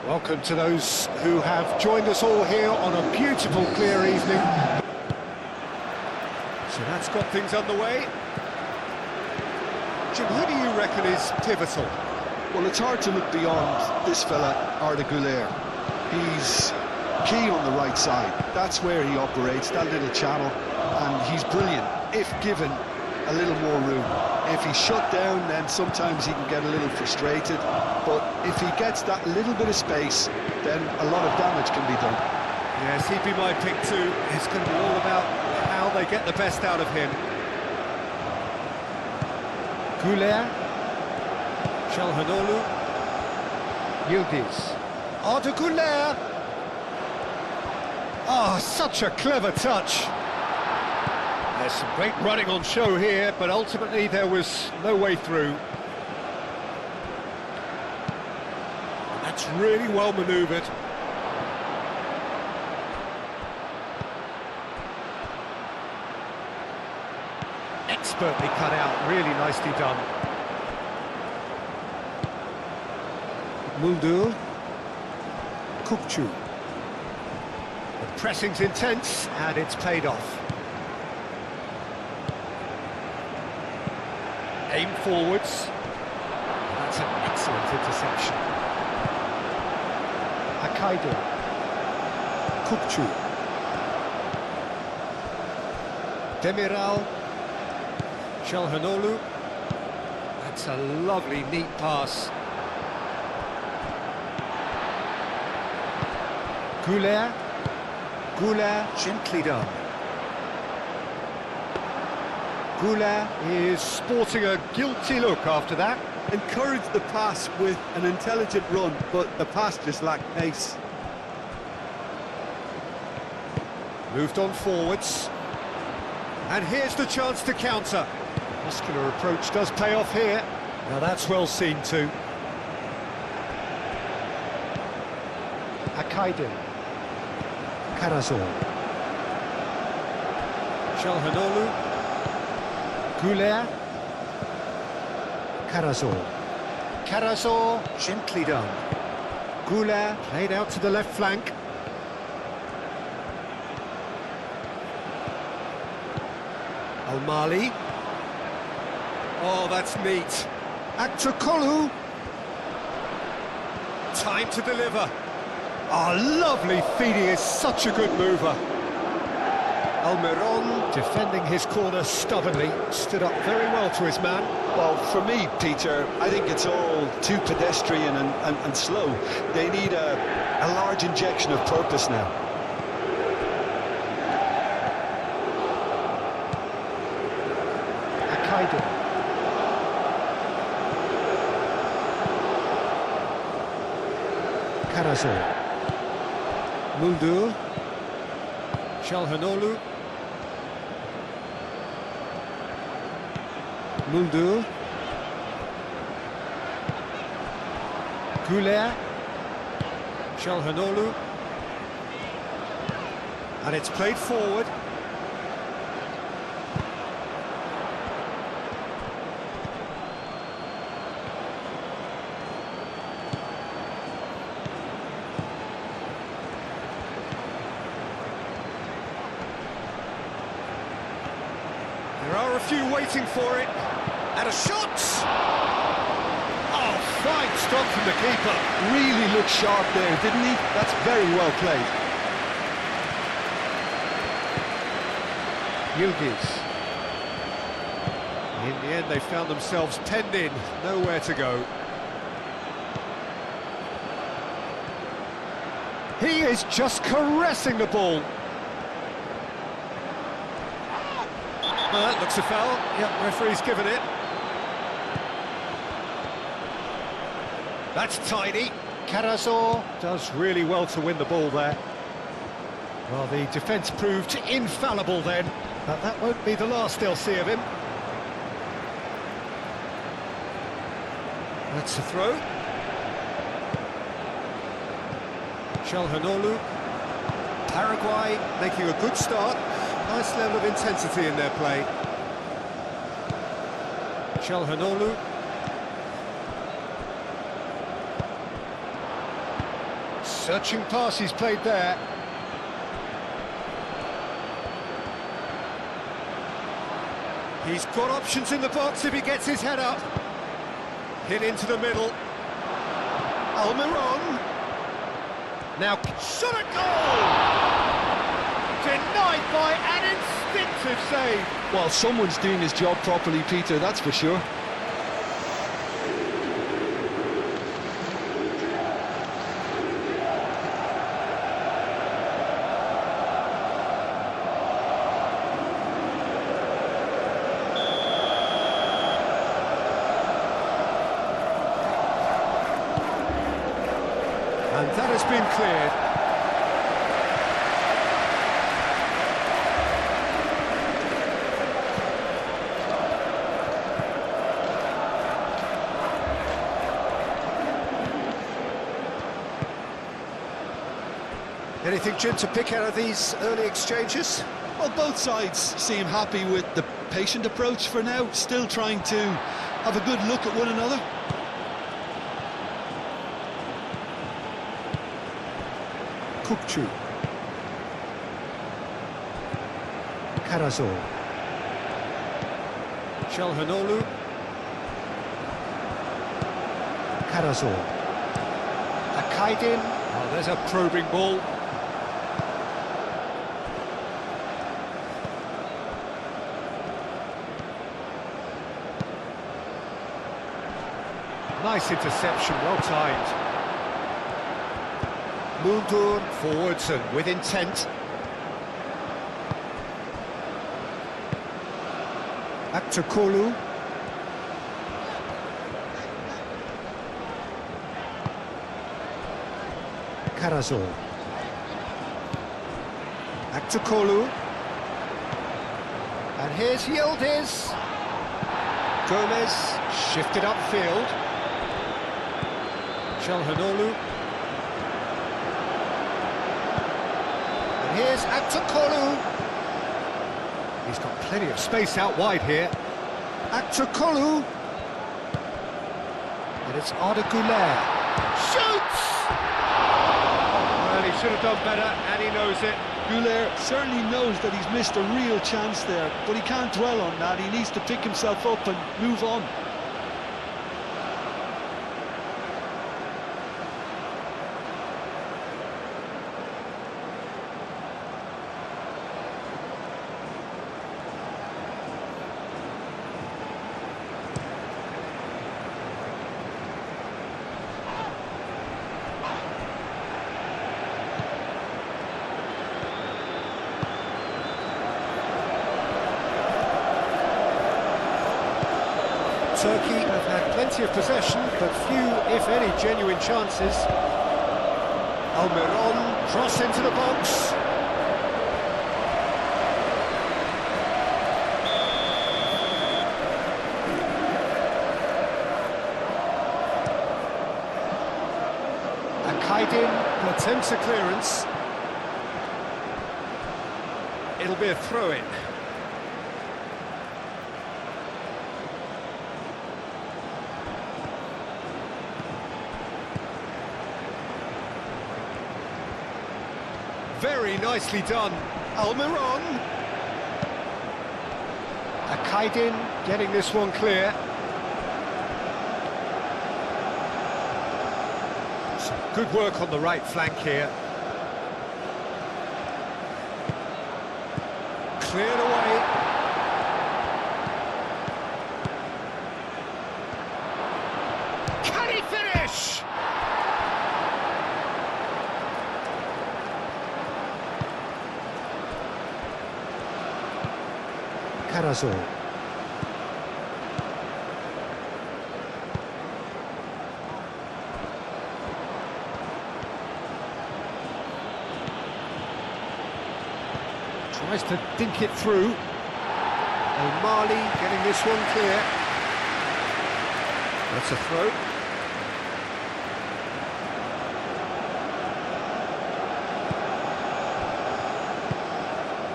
Welcome to those who have joined us all here on a beautiful, clear evening. So that's got things underway. Jim, who do you reckon is pivotal? Well, it's hard to look beyond this fella, Arda Güler. He's key on the right side. That's where he operates, that little channel, and he's brilliant if given a little more room. If he's shut down, then sometimes he can get a little frustrated, but if he gets that little bit of space, then a lot of damage can be done. Yes, he'd be my pick too. It's going to be all about how they get the best out of him. Güler, Çalhanoğlu, Yildiz, Arda Güler. Oh, such a clever touch. There's some great running on show here, but ultimately there was no way through. That's really well manoeuvred. Expertly cut out, really nicely done. Muldur, Kukçu. The pressing's intense, and it's paid off. Aim forwards. That's an excellent interception. Akaidu. Kukçu. Demiral. Çalhanoğlu. That's a lovely, neat pass. Güler. Güler, gently done. Güler is sporting a guilty look after that. Encouraged the pass with an intelligent run, but the pass just lacked pace. Moved on forwards. And here's the chance to counter. Muscular approach does pay off here. Now that's well seen too. Akaidu. Karazor. Çalhanoğlu. Güler. Karazor, gently done. Güler played out to the left flank. Al-Mali. Oh, that's neat. Akçakolu. Time to deliver. Oh, lovely feeding, is such a good mover. Almiron, defending his corner stubbornly, stood up very well to his man. Well, for me, Peter, I think it's all too pedestrian and slow. They need a large injection of purpose now. Akaidu. Karazor. Muldur. Çalhanoğlu. Muldur. Güler. Çalhanoğlu. And it's played forward. There are a few waiting for it. And a shot! Oh, fine stop from the keeper. Really looked sharp there, didn't he? That's very well played. Yildiz. In the end, they found themselves penned in, nowhere to go. He is just caressing the ball. Well, that looks a foul. Yep, referee's given it. That's tidy. Karazor does really well to win the ball there. Well, the defence proved infallible then, but that won't be the last they'll see of him. That's a throw. Çalhanoğlu. Paraguay making a good start. Nice level of intensity in their play. Çalhanoğlu. Searching pass he's played there. He's got options in the box if he gets his head up. Hit into the middle. Almiron. Now, shot at goal! Denied by an instinctive save. Well, someone's doing his job properly, Peter, that's for sure. And that has been cleared. Anything, Jim, to pick out of these early exchanges? Well, both sides seem happy with the patient approach for now, still trying to have a good look at one another. Kukçu. Karazor. Çalhanoğlu. Karazor. Akaydin. Oh, there's a probing ball. Nice interception, well timed. Muldur forwards and with intent. Akçakolu. Karazor. Akçakolu. And here's Yildiz. Gomez shifted upfield. Çalhanoğlu. Here's Akçakolu. He's got plenty of space out wide here. Akçakolu. And it's Arda Güler. Shoots! Well, he should have done better, and he knows it. Güler certainly knows that he's missed a real chance there, but he can't dwell on that. He needs to pick himself up and move on. Turkey have had plenty of possession, but few, if any, genuine chances. Almiron, cross into the box. Akaydin attempts a clearance. It'll be a throw-in. Very nicely done. Almiron. Akaydin getting this one clear. Some good work on the right flank here. Cleared away. Can he finish? Karazor. Tries to dink it through. O'Malley getting this one clear. That's a throw.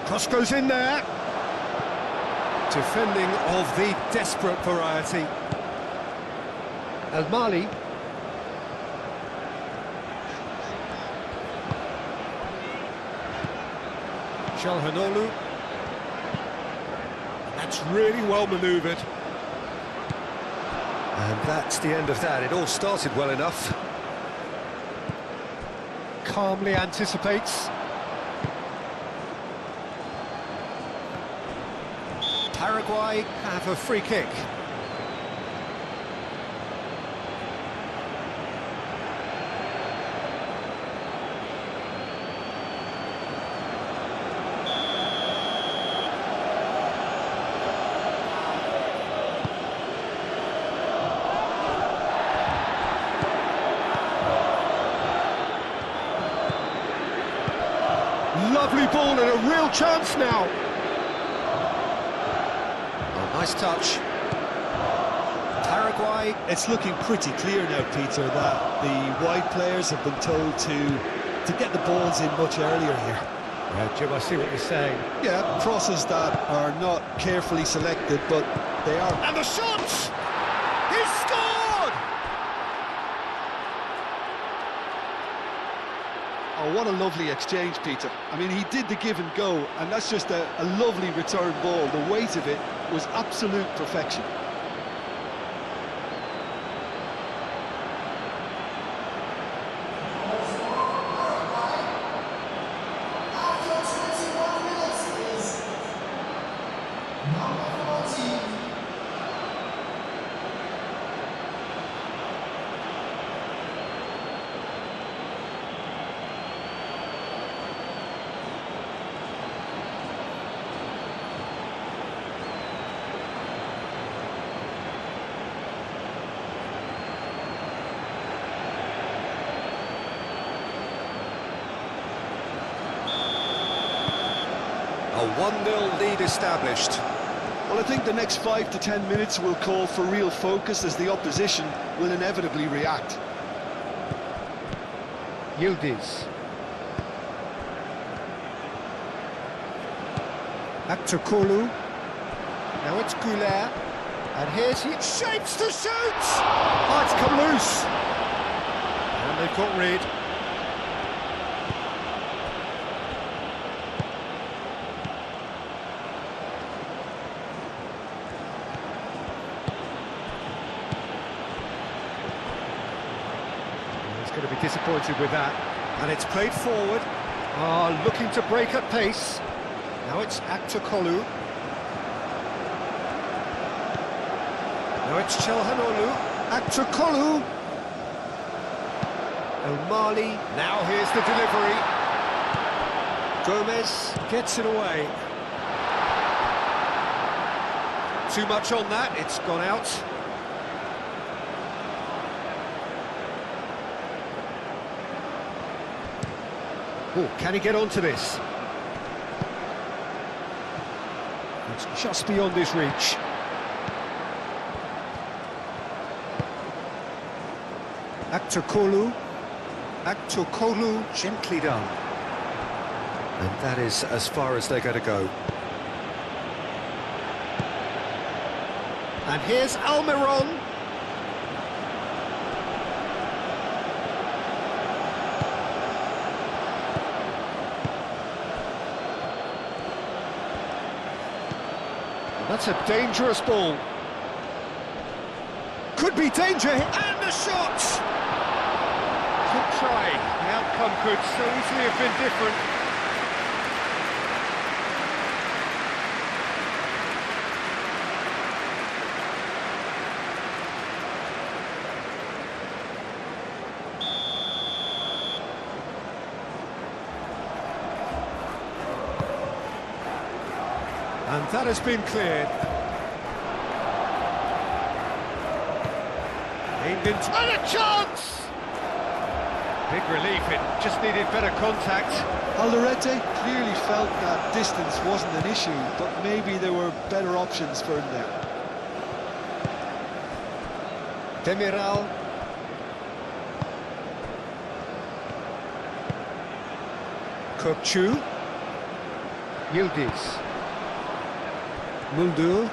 Cross goes in there. Defending of the desperate variety. Al-Mali. Calhanoglu. That's really well manoeuvred. And that's the end of that. It all started well enough. Calmly anticipates. Paraguay have a free kick. Lovely ball and a real chance now. Oh, nice touch. Paraguay. It's looking pretty clear now, Peter, that the wide players have been told to get the balls in much earlier here. Yeah, Jim, I see what you're saying. Yeah, crosses that are not carefully selected, but they are. And the shot! He scored! Oh, what a lovely exchange, Peter. I mean, he did the give and go, and that's just a lovely return ball. The weight of it was absolute perfection. A 1-0 lead established. Well, I think the next 5 to 10 minutes will call for real focus as the opposition will inevitably react. Yildiz. Akçakolu. Now it's Goulet. And here's he shapes to shoot! Oh, it's come loose. And they've got rid. Going to be disappointed with that, and it's played forward. Looking to break at pace. Now it's Akçakolu. Now it's Calhanoglu. Akçakolu. O'Malley. Now here's the delivery. Gomez gets it away. Too much on that, it's gone out. Oh, can he get onto this? It's just beyond his reach. Akçakolu. Akçakolu, gently done. And that is as far as they're going to go. And here's Almiron. That's a dangerous ball. Could be danger, and the shot! Good try. The outcome could so easily have been different. And that has been cleared. Aimed into... And a chance! Big relief, it just needed better contact. Alderete clearly felt that distance wasn't an issue, but maybe there were better options for him there. Demiral. Kökçü. Yildiz. Muldur.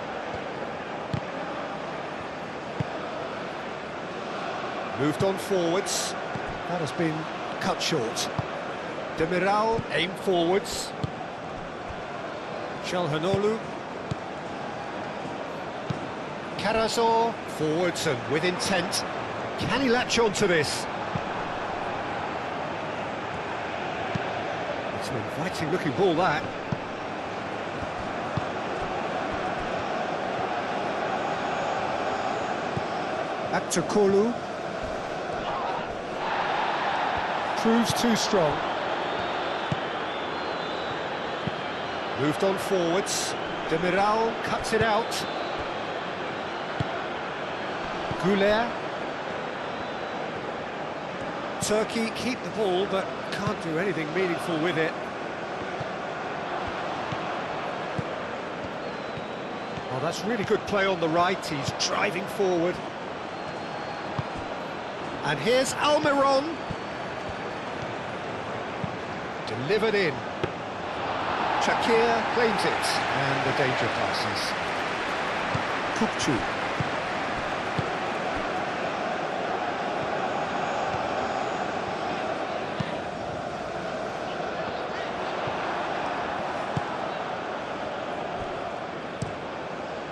Moved on forwards. That has been cut short. Demiral aimed forwards. Calhanoglu. Carrasco, forwards and with intent. Can he latch on to this? It's an inviting looking ball, that. Back to Kolu. Proves too strong. Moved on forwards. Demiral cuts it out. Goulet. Turkey keep the ball, but can't do anything meaningful with it. Oh, that's really good play on the right. He's driving forward. And here's Almiron. Delivered in. Shakir claims it, and the danger passes. Kupchu.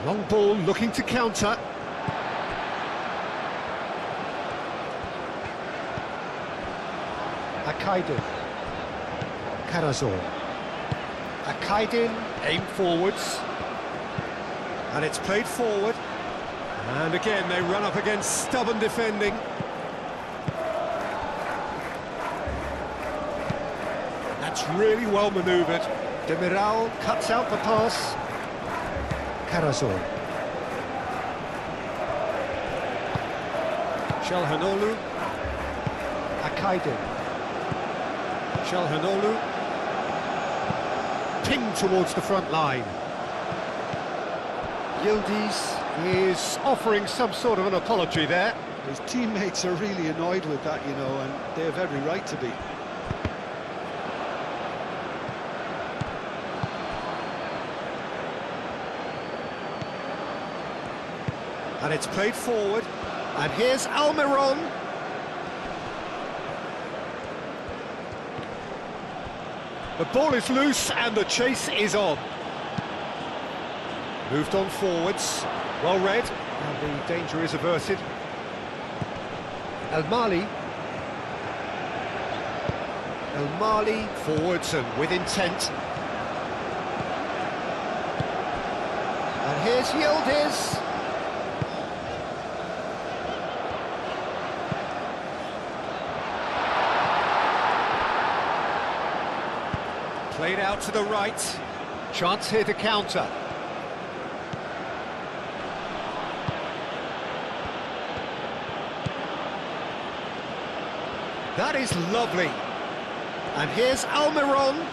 Long ball looking to counter. Akaydin. Carrasco. Akaydin, aim forwards. And it's played forward. And again, they run up against stubborn defending. That's really well manoeuvred. Demiral cuts out the pass. Carrasco. Calhanoglu. Akaydin. Calhanoglu. Ping towards the front line. Yildiz is offering some sort of an apology there. His teammates are really annoyed with that, you know, and they have every right to be. And it's played forward. And here's Almiron. The ball is loose and the chase is on. Moved on forwards. Well read. And the danger is averted. El Mali. El Mali forwards and with intent. And here's Yildiz. Played out to the right. Chance here to counter. That is lovely. And here's Almiron.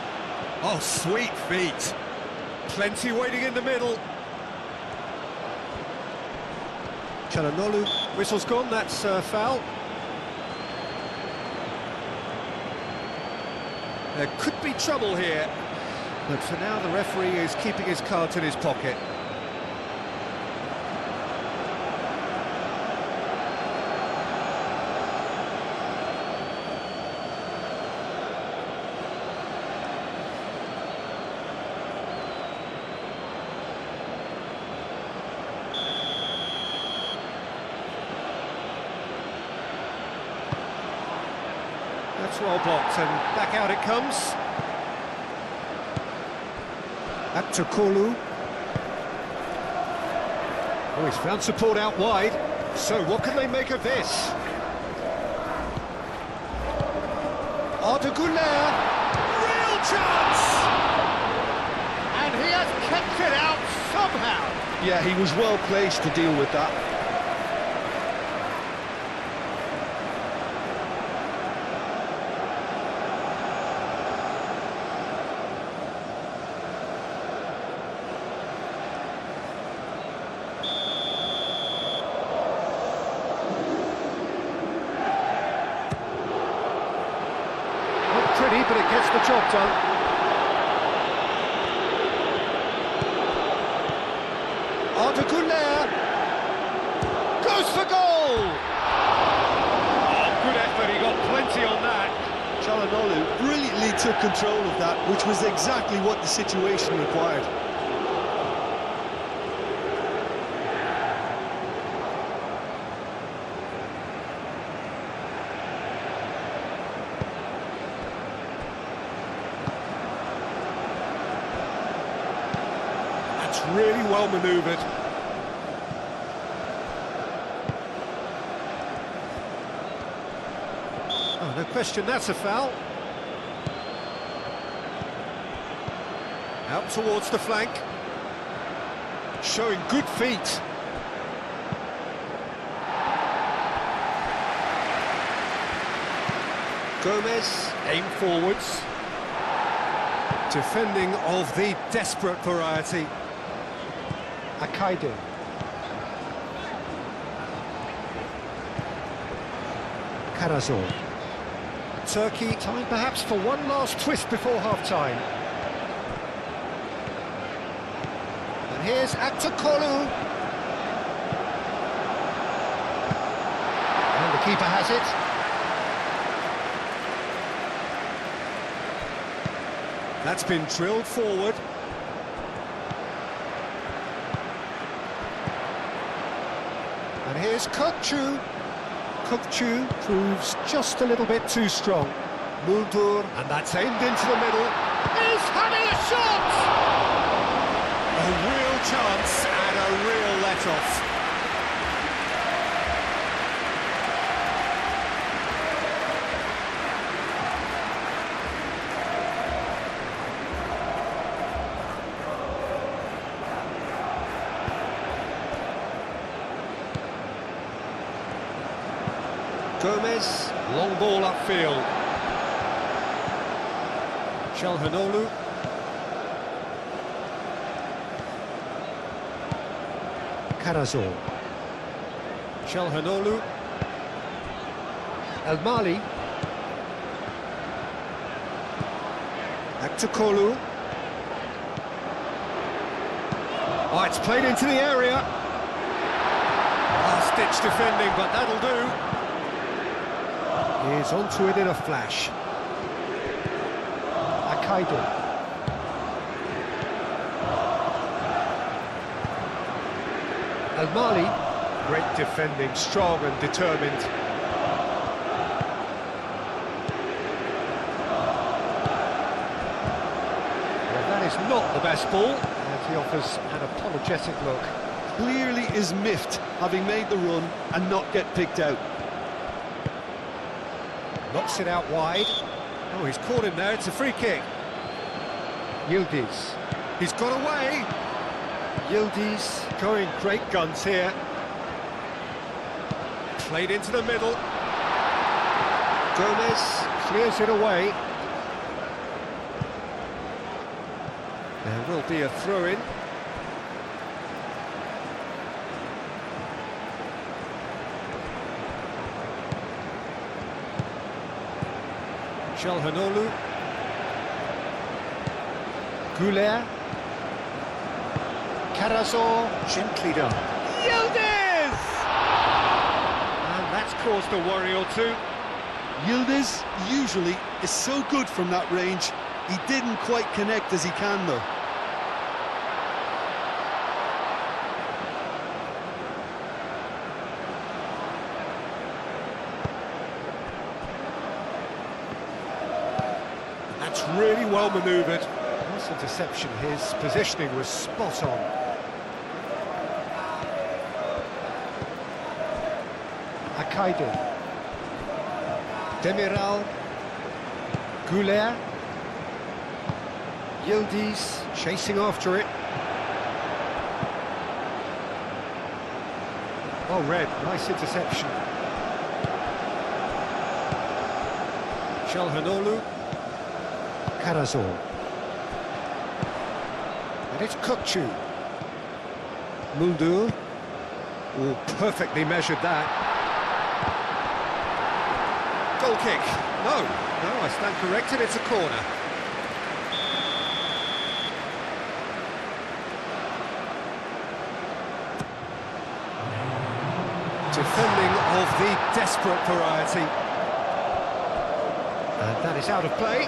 Oh, sweet feet. Plenty waiting in the middle. Calhanoglu. Whistle's gone, that's foul. There could be trouble here, but for now the referee is keeping his cards in his pocket. That's well blocked, and back out it comes. Back to Kolu. Oh, he's found support out wide. So what can they make of this? Arda Güler. Real chance! And he has kept it out somehow. Yeah, he was well placed to deal with that. Pretty, but it gets the job done. Arda Güler goes for goal. Oh, good effort, he got plenty on that. Calhanoglu brilliantly took control of that, which was exactly what the situation required. That's really well manoeuvred. Oh, no question, that's a foul. Out towards the flank. Showing good feet. Gomez, aim forwards. Defending of the desperate variety. Akaide. Karazor. Turkey, time perhaps for one last twist before half-time. And here's Aktakolu. And the keeper has it. That's been drilled forward. And here's Kokchu. Kokchu proves just a little bit too strong. Muldur, and that's aimed into the middle. He's having a shot! A real chance and a real let-off. Gomez, long ball upfield. Shalhanoglu. Karazor. Shalhanoglu. El Mali. Aktakolu. Oh, it's played into the area. Last-ditch defending, but that'll do. He's onto it in a flash. Akaide. El Mali, great defending, strong and determined. Well, that is not the best ball, and he offers an apologetic look. Clearly is miffed, having made the run and not get picked out. Knocks it out wide. Oh, he's caught him there, it's a free kick. Yildiz. He's got away. Yildiz going great guns here. Played into the middle. Gomez clears it away. There will be a throw-in. Shalhanoglu. Goulet. Karazor, gently done. Yildiz! And that's caused a worry or two. Yildiz usually is so good from that range. He didn't quite connect as he can though. That's really well manoeuvred. That's a deception. His positioning was spot on. Akaide. Demiral. Goulet. Yildiz chasing after it. Oh, Red, nice interception. Shalhanoglu. Karazor. And it's Kokchu. Muldur. Oh, perfectly measured that. Goal kick. No, I stand corrected, it's a corner. Defending of the desperate variety. And that is out of play.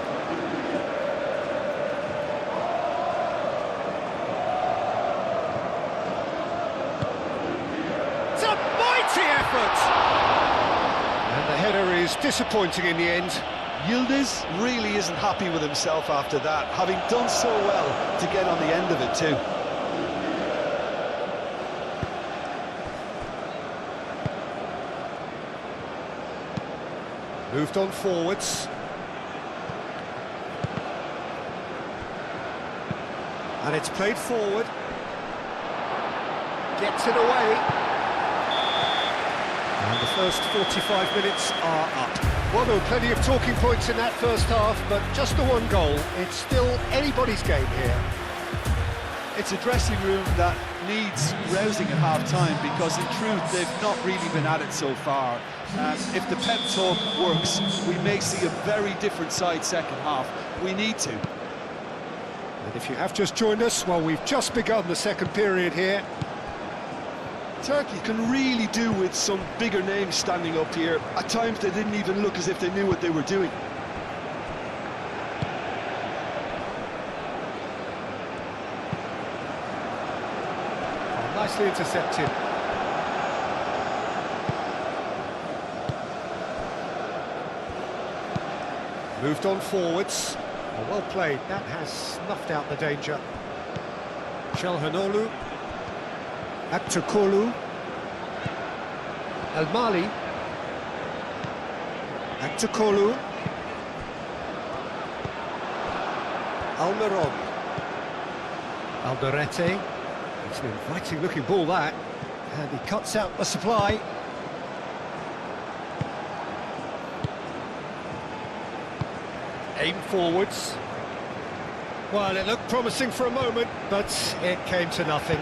It's a mighty effort! And the header is disappointing in the end. Yildiz really isn't happy with himself after that, having done so well to get on the end of it too. Moved on forwards. And it's played forward. Gets it away. And the first 45 minutes are up. Well, there were plenty of talking points in that first half, but just the one goal. It's still anybody's game here. It's a dressing room that needs rousing at half-time, because in truth they've not really been at it so far. If the pep talk works, we may see a very different side second half. We need to. And if you have just joined us, well, we've just begun the second period here. Turkey can really do with some bigger names standing up here. At times they didn't even look as if they knew what they were doing. Oh, nicely intercepted. Moved on forwards. Oh, well played. That has snuffed out the danger. Çalhanoğlu. Aktürkoğlu. El-Mali. Aktürkoğlu. Almiron. Alderete. It's an inviting looking ball, that. And he cuts out the supply. Aim forwards. Well, it looked promising for a moment, but it came to nothing.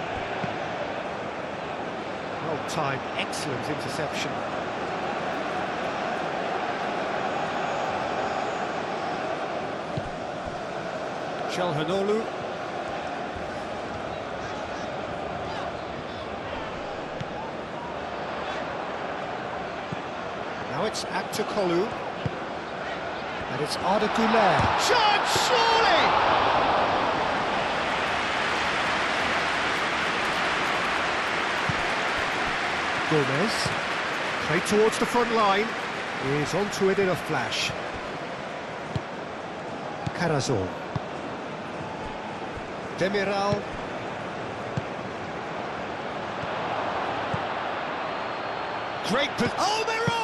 Well timed, excellent interception. Çalhanoğlu. Now it's Aktürkoğlu. And it's Arda Güler. Shot, surely! Gomez, played towards the front line, is onto it in a flash. Karazor. Demiral. Great position. Almiron!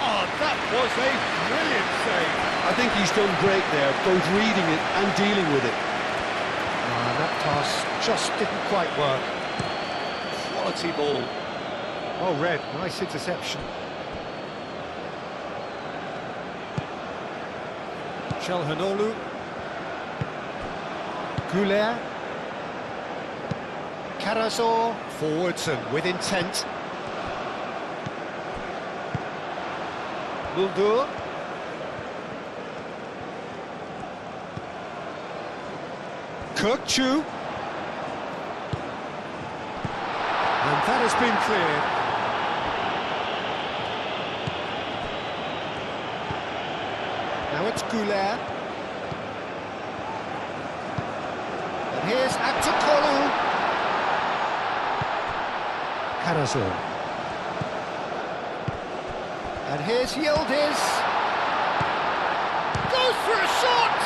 Oh, that was a brilliant save. I think he's done great there, both reading it and dealing with it. That pass just didn't quite work. Quality ball. Oh, Red, nice interception. Çalhanoğlu. Güler. Karazor. Forwards and with intent. Muldur. Kökçü. And that has been cleared. Now it's Güler. And here's Aktürkoğlu. Karazor. And here's Yildiz. Goes for a shot!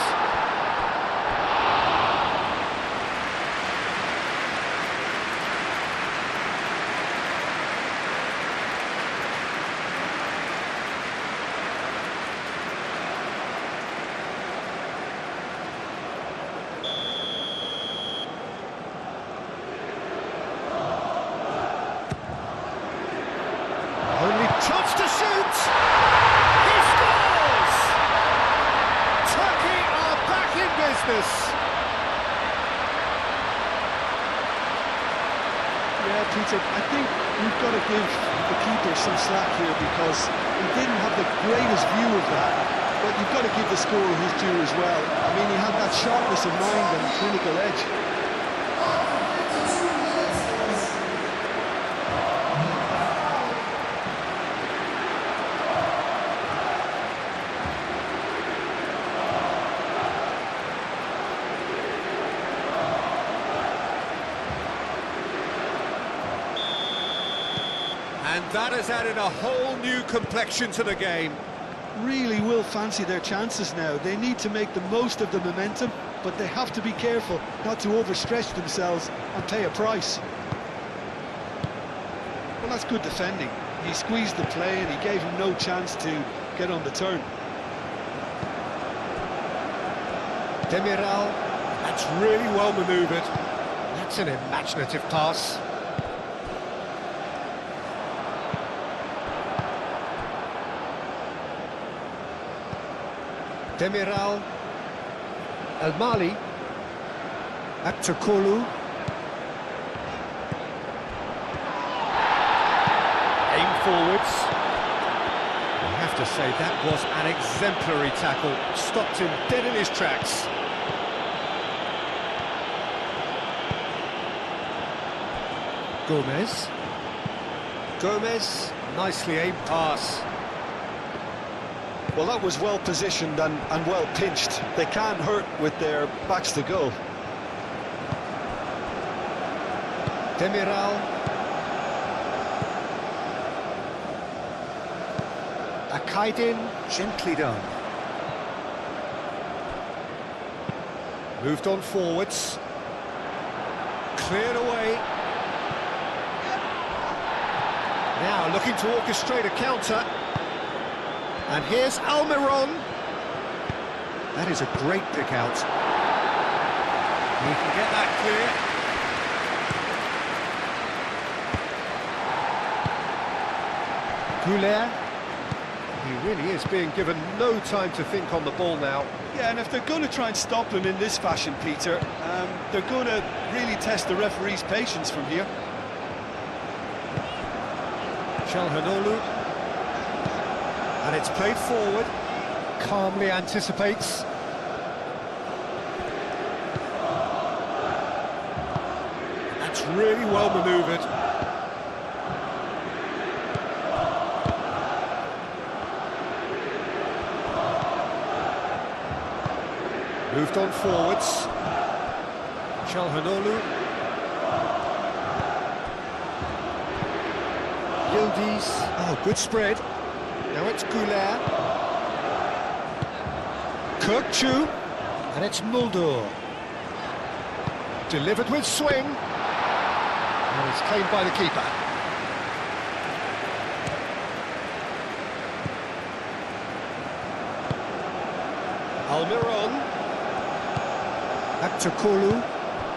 Chance to shoot! He scores! Turkey are back in business! Yeah, Peter, I think we've got to give the keeper some slack here, because he didn't have the greatest view of that, but you've got to give the scorer his due as well. I mean, he had that sharpness of mind and clinical edge. And that has added a whole new complexion to the game. Really will fancy their chances now. They need to make the most of the momentum, but they have to be careful not to overstretch themselves and pay a price. Well, that's good defending. He squeezed the play and he gave him no chance to get on the turn. Demiral, that's really well manoeuvred. That's an imaginative pass. Demiral, El Mali, Aktakolu. Aim forwards. I have to say that was an exemplary tackle. Stopped him dead in his tracks. Gomez, nicely aimed pass. Well, that was well positioned and well pinched. They can't hurt with their backs to goal. Demiral. Akaidin, gently done. Moved on forwards. Cleared away. Now looking to orchestrate a counter. And here's Almiron. That is a great pick out. He can get that clear. Goulet. He really is being given no time to think on the ball now. Yeah, and if they're going to try and stop him in this fashion, Peter, they're going to really test the referee's patience from here. Calhanoglu. And it's played forward. Calmly anticipates. That's really well manoeuvred. Moved on forwards. Calhanoglu. Yildiz. Oh, good spread. Now it's Goulet. Kirkchu. And it's Muldur. Delivered with swing. And it's claimed by the keeper. Almiron.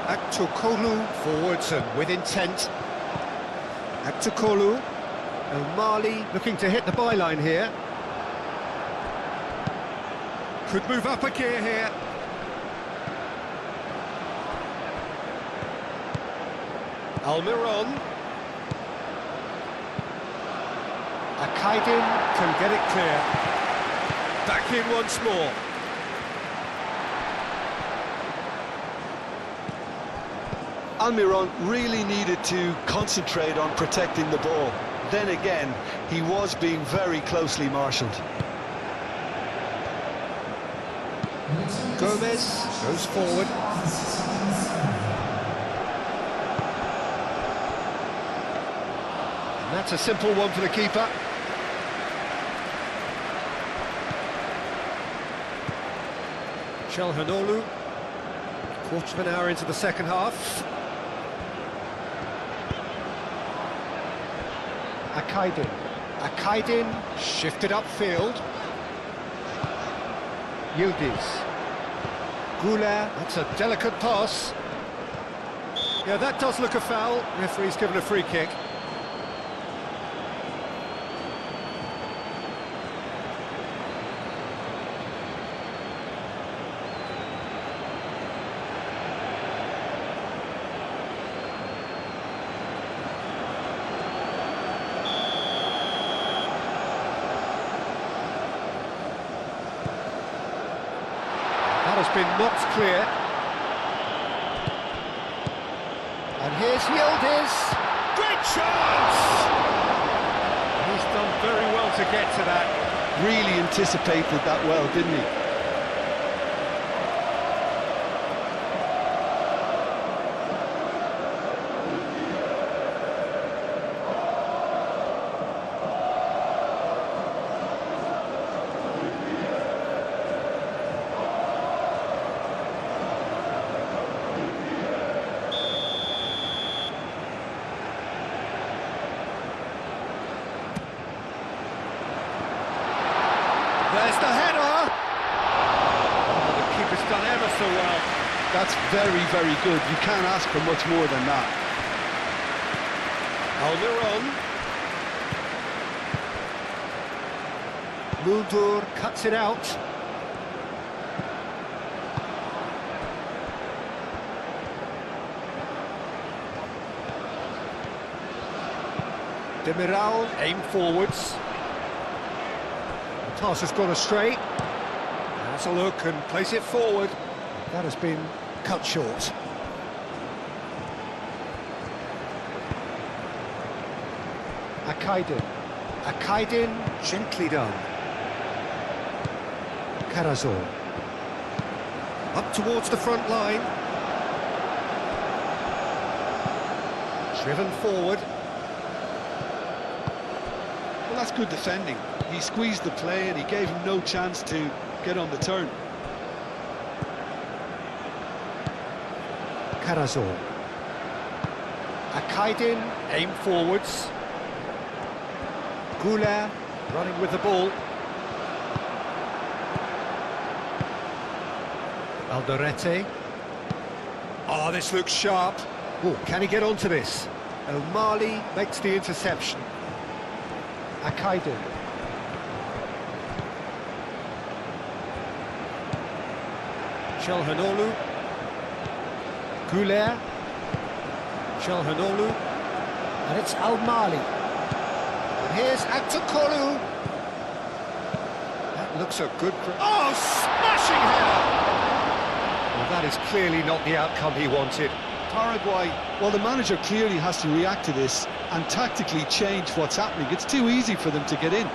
Aktakolu forwards and with intent. Aktakolu. El Mali looking to hit the byline here. Could move up a gear here. Almiron. Akaidin can get it clear. Back in once more. Almiron really needed to concentrate on protecting the ball. Then again, he was being very closely marshalled. Gomez goes forward. And that's a simple one for the keeper. Calhanoglu. Quarter of an hour into the second half. Akaidin shifted upfield. Yildiz. Goulet, that's a delicate pass. Yeah, that does look a foul. Referee's given a free kick. That has been knocked clear. And here's Yildiz. Great chance! He's done very well to get to that. Really anticipated that well, didn't he? There's the header! Oh, the keeper's done ever so well. That's very, very good. You can't ask for much more than that. Almiron. Muldur cuts it out. Demiral, aim forwards. The pass has gone astray. Has a look and place it forward. That has been cut short. Akaydin, gently done. Karazor. Up towards the front line. Driven forward. Well, that's good defending. He squeezed the play and he gave him no chance to get on the turn. Karazor. Akaydin, aim forwards. Goulet, running with the ball. Alderete. Oh, this looks sharp. Oh, can he get onto this? El Mali makes the interception. Akaydin. Çalhanoğlu. Goulet. Çalhanoğlu. And it's Al Mali. And here's Aktokolu. That looks a good... Oh, smashing header! Well, that is clearly not the outcome he wanted. Paraguay, well, the manager clearly has to react to this and tactically change what's happening. It's too easy for them to get in.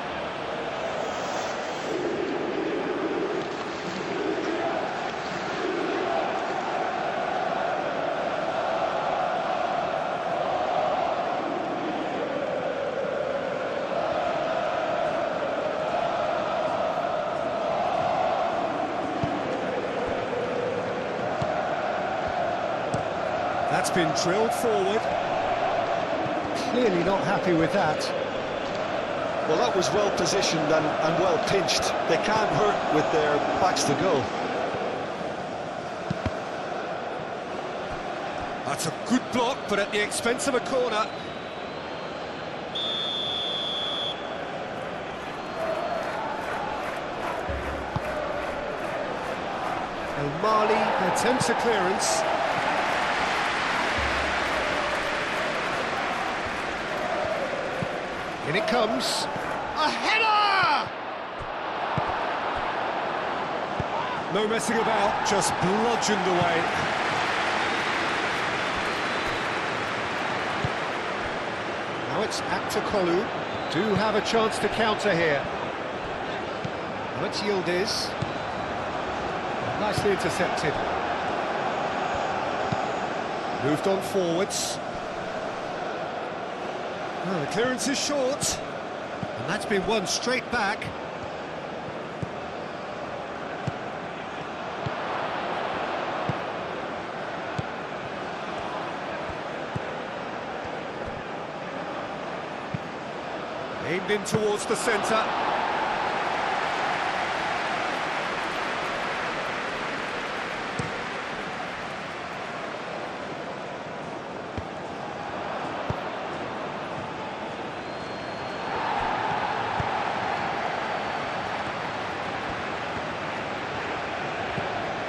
That's been drilled forward. Clearly not happy with that. Well, that was well positioned and well pinched. They can't hurt with their backs to goal. That's a good block, but at the expense of a corner. El Mali attempts a clearance. In it comes. A header! No messing about, just bludgeoned away. Now it's Aktokolu. Do have a chance to counter here. Now it's Yildiz. Nicely intercepted. Moved on forwards. Well, the clearance is short, and that's been won straight back. Aimed in towards the centre.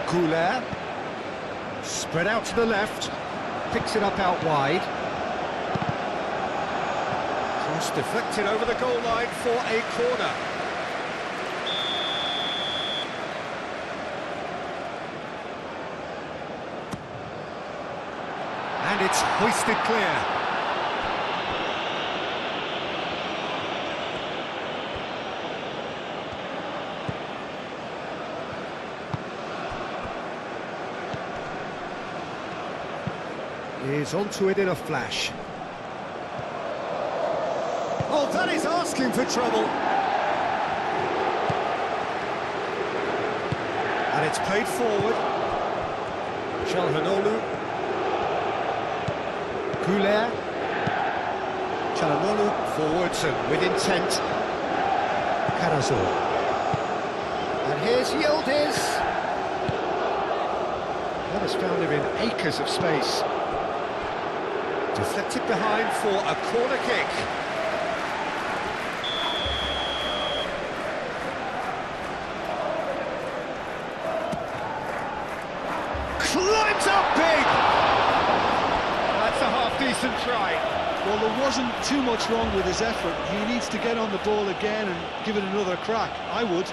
Goulet, spread out to the left, picks it up out wide. Cross deflected over the goal line for a corner. And it's hoisted clear. Is onto it in a flash. Oh, that is asking for trouble. And it's played forward. Çalhanoğlu. Goulet. Çalhanoğlu forwards and with intent. Karazor. here's Yildiz. That has found him in acres of space. Deflected behind for a corner kick. Climbs up big! That's a half-decent try. Well, there wasn't too much wrong with his effort. He needs to get on the ball again and give it another crack. I would.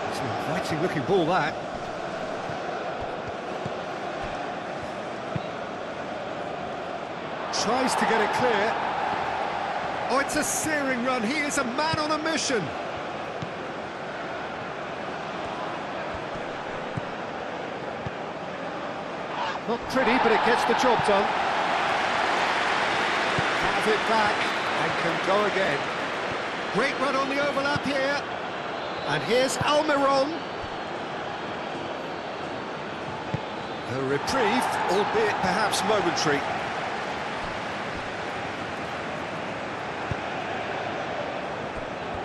It's an inviting looking ball, that. Tries to get it clear. Oh, it's a searing run. He is a man on a mission. Not pretty, but it gets the job done. Has it back and can go again. Great run on the overlap here. And here's Almiron. A reprieve, albeit perhaps momentary.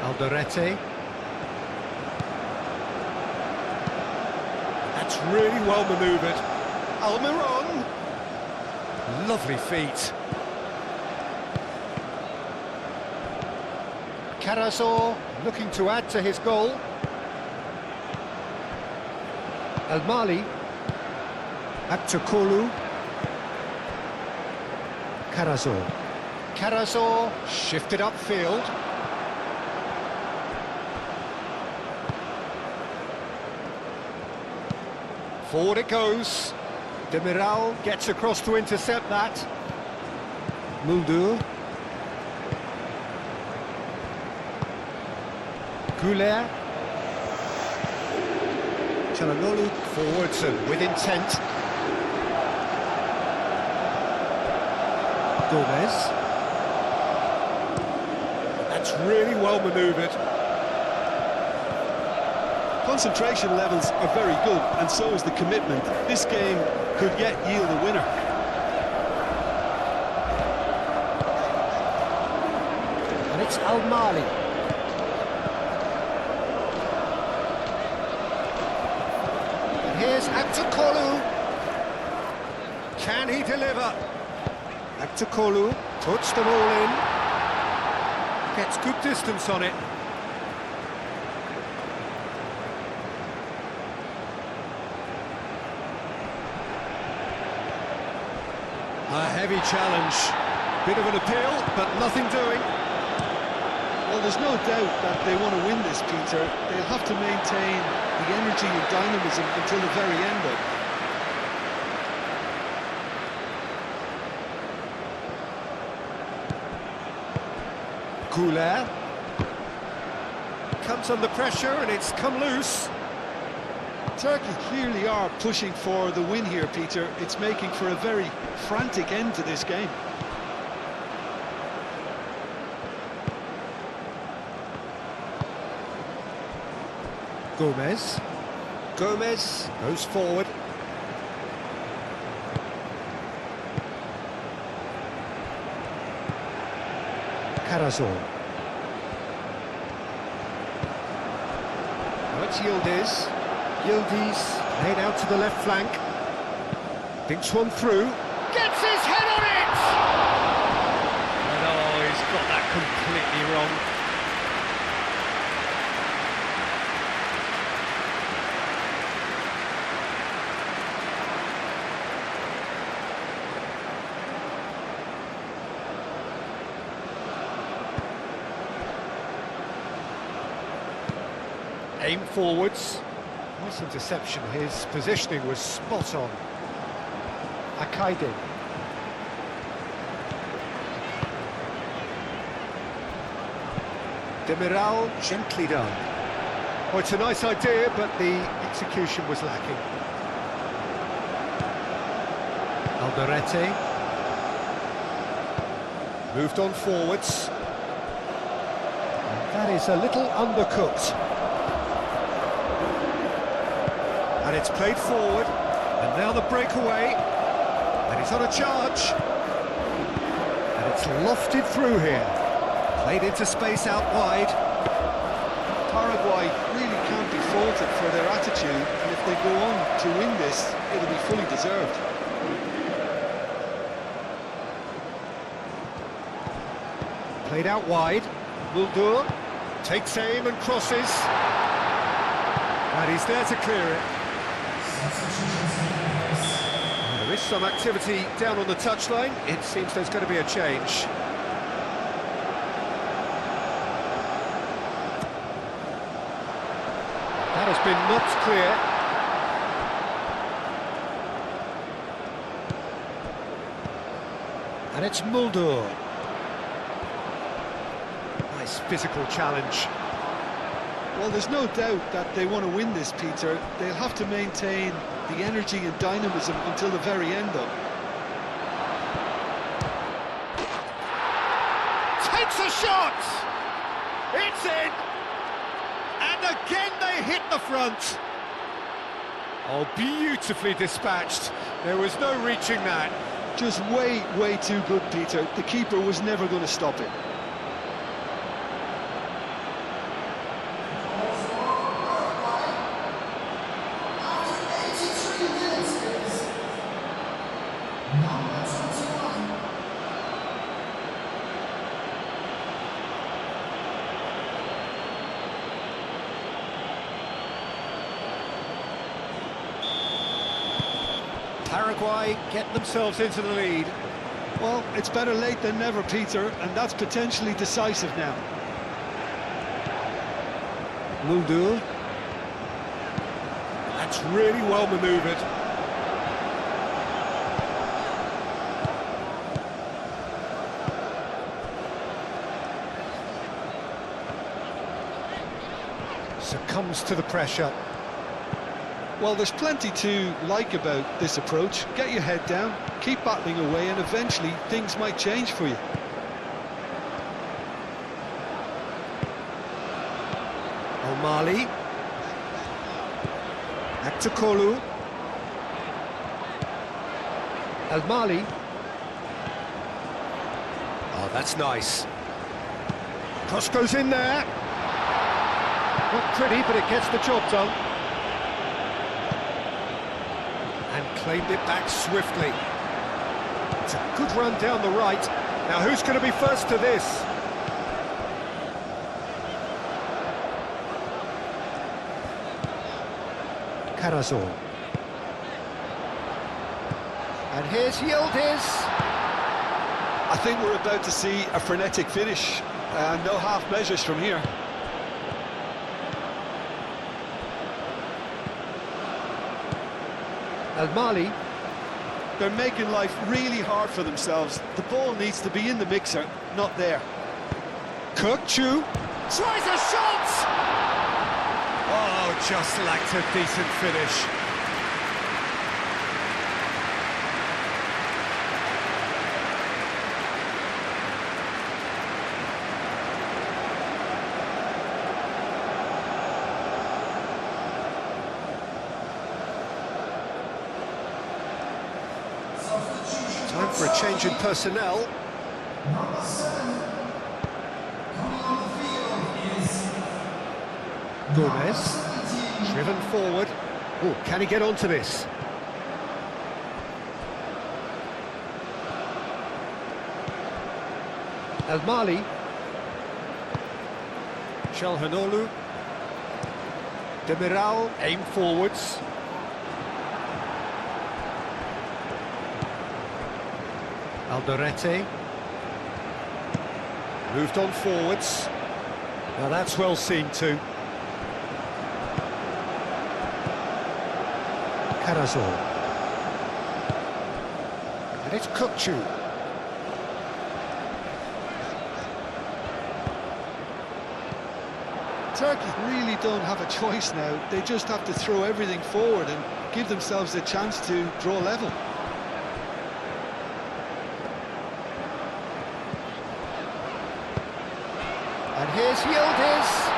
Alderete. That's really well manoeuvred. Almiron. Lovely feet. Carazor looking to add to his goal. El Mali. Aktukolu. Carazor. Carazor shifted upfield. Forward it goes. Demiral gets across to intercept that. Muldur. Goulet. Çalhanoğlu forwards and with intent. Gomez. That's really well manoeuvred. Concentration levels are very good, and so is the commitment. This game could yet yield a winner. And it's Al Mali. And here's Aktukolu. Can he deliver? Aktukolu puts them all in. Gets good distance on it. A heavy challenge. Bit of an appeal, but nothing doing. Well, there's no doubt that they want to win this, Peter. They'll have to maintain the energy and dynamism until the very end, though. Goulet. Comes under pressure and it's come loose. Turkey clearly are pushing for the win here, Peter. It's making for a very frantic end to this game. Gomez. Gomez goes forward. Carazor. Now it's Yildiz. Yildiz laid out to the left flank. Dinks one through. Gets his head on it! And oh, he's got that completely wrong. Aim forwards. Nice interception. His positioning was spot on. Akaide. Demiral gently done. Oh, it's a nice idea, but the execution was lacking. Alderete. Moved on forwards. That is a little undercooked. And it's played forward. And now the breakaway. And he's on a charge. And it's lofted through here. Played into space out wide. Paraguay really can't be faulted for their attitude, and if they go on to win this, it'll be fully deserved. Played out wide. Muldur takes aim and crosses. And he's there to clear it. There is some activity down on the touchline. It seems there's going to be a change. That has been knocked clear. And it's Muldur. Nice physical challenge. Well, there's no doubt that they want to win this, Peter. They'll have to maintain the energy and dynamism until the very end, though. Takes a shot! It's in! And again they hit the front. Oh, beautifully dispatched. There was no reaching that. Just way too good, Peter. The keeper was never going to stop it. Paraguay get themselves into the lead. Well, it's better late than never, Peter, and that's potentially decisive now. Muldur. That's really well manoeuvred. Succumbs to the pressure. Well, there's plenty to like about this approach. Get your head down, keep battling away, and eventually things might change for you. O'Malley. Back to Kolu. Al-Mali. Oh, that's nice. Cross goes in there. Not pretty, but it gets the job done. And claimed it back swiftly. It's a good run down the right. Now who's going to be first to this? Carazor. And here's Yildiz. I think we're about to see a frenetic finish. No half measures from here. Al-Mali. They're making life really hard for themselves. The ball needs to be in the mixer, not there. Kirkchu tries a shot! Oh, just lacked a decent finish. Time for a change in personnel. Number 7, coming on the field is Gomez, driven forward. Oh, can he get onto this? Al-Mali. Çalhanoğlu. Demiral, aim forwards. Alderete. Moved on forwards. Now that's well seen too. Carazor. And it's Kirkchu. Turkey really don't have a choice now. They just have to throw everything forward and give themselves a chance to draw level. And here's Yildiz.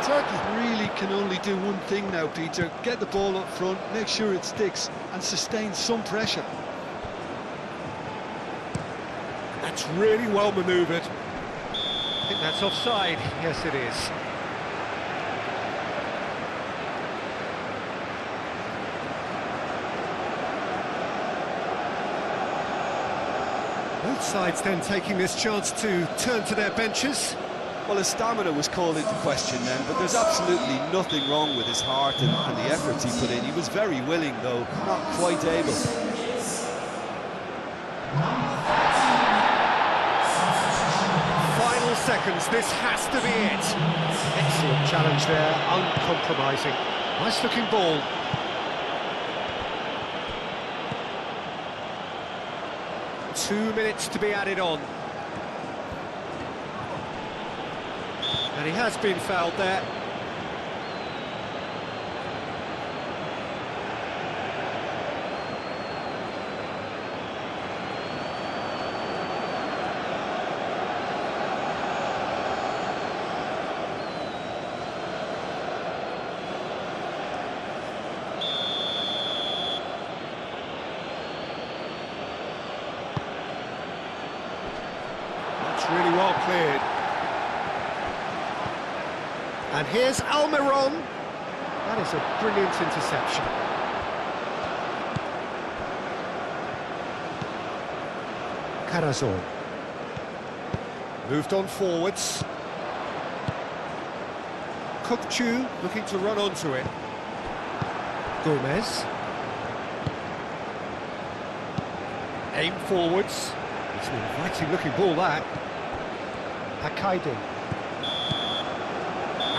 Turkey really can only do one thing now, Peter. Get the ball up front, make sure it sticks, and sustain some pressure. That's really well manoeuvred. I think that's offside. Yes, it is. Both sides then taking this chance to turn to their benches. Well, his stamina was called into question then, but there's absolutely nothing wrong with his heart and the efforts he put in. He was very willing, though, not quite able. Final seconds, this has to be it. Excellent challenge there, uncompromising. Nice looking ball. Two minutes to be added on. And he has been fouled there. That's really well cleared. And here's Almiron. That is a brilliant interception. Carazor. Moved on forwards. Kukçu looking to run onto it. Gomez. Aim forwards. It's an inviting looking ball, that. Hakaidi.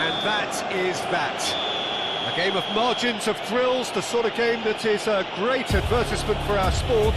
And that is that. A game of margins, of thrills, the sort of game that is a great advertisement for our sport.